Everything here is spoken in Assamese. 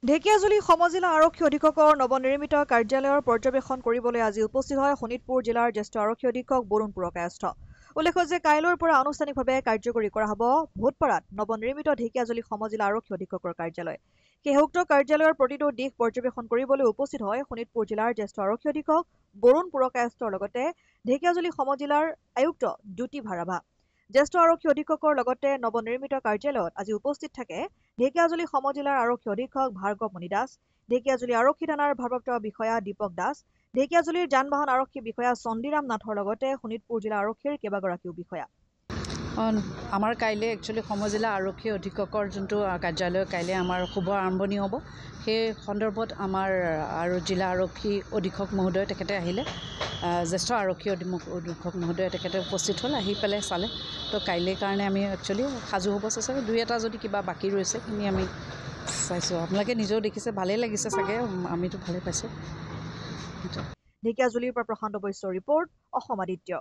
ঢেকিয়াজুলি সমজিলা আৰক্ষী অধীক্ষকৰ নৱনিৰ্মিত কাৰ্যালয়ৰ পৰ্যবেক্ষণ কৰিবলৈ আজি উপস্থিত হয় শোণিতপুৰ জিলাৰ জ্যেষ্ঠ আৰক্ষী অধীক্ষক বৰুণ পুৰকায়স্থ। উল্লেখ্য যে কাইলৈৰ পৰা আনুষ্ঠানিকভাৱে কাৰ্যকৰী কৰা হ'ব ভোটপাৰাত নৱনিৰ্মিত ঢেকিয়াজুলি সমজিলা আৰক্ষী অধীক্ষকৰ কাৰ্যালয়। সেই উক্ত কাৰ্যালয়ৰ প্ৰতিটো দিশ পৰ্যবেক্ষণ কৰিবলৈ উপস্থিত হয় শোণিতপুৰ জিলাৰ জ্যেষ্ঠ আৰক্ষী অধীক্ষক বৰুণ পুৰকায়স্থৰ লগতে ঢেকিয়াজুলি সমজিলাৰ আয়ুক্ত দ্যুতি ভাৰাভা। জ্যেষ্ঠ আৰক্ষী অধীক্ষকৰ লগতে নৱনিৰ্মিত কাৰ্যালয়ত আজি উপস্থিত থাকে ঢেকিয়াজুলি সমজিলাৰ আৰক্ষী অধীক্ষক ভাৰ্গৱমণি দাস, ঢেকিয়াজুলি আৰক্ষী থানাৰ ভাৰপ্ৰাপ্ত বিষয়া দীপক দাস, ঢেকিয়াজুলিৰ যান-বাহন আৰক্ষী বিষয়া চন্দিৰাম নাথৰ লগতে শোণিতপুৰ জিলা আৰক্ষীৰ কেইবাগৰাকীও বিষয়া। আমাৰ কাইলৈ একচুৱেলি সমজিলা আৰক্ষী অধীক্ষকৰ যোনটো কাৰ্যালয় কাইলৈ আমাৰ শুভ আৰম্ভণি হ'ব। সেই সন্দৰ্ভত আমাৰ আৰু জিলা আৰক্ষী অধীক্ষক মহোদয় তেখেতে আহিলে, জ্যেষ্ঠ আৰক্ষী অধীক্ষক মহোদয় তেখেতে উপস্থিত হ'ল, আহি পেলাই চালে। তো কাইলৈৰ কাৰণে আমি একচুৱেলি সাজু হ'ব চেষ্টা কৰি 2-এটা যদি কিবা বাকী ৰৈছে সেইখিনি আমি চাইছোঁ। আপোনালোকে নিজেও দেখিছে, ভালেই লাগিছে চাগে, আমিতো ভালেই পাইছোঁ। ঢেকিয়াজুলিৰ পৰা প্ৰশান্ত বৈশ্যৰ ৰিপৰ্ট, অসম আদিত্য।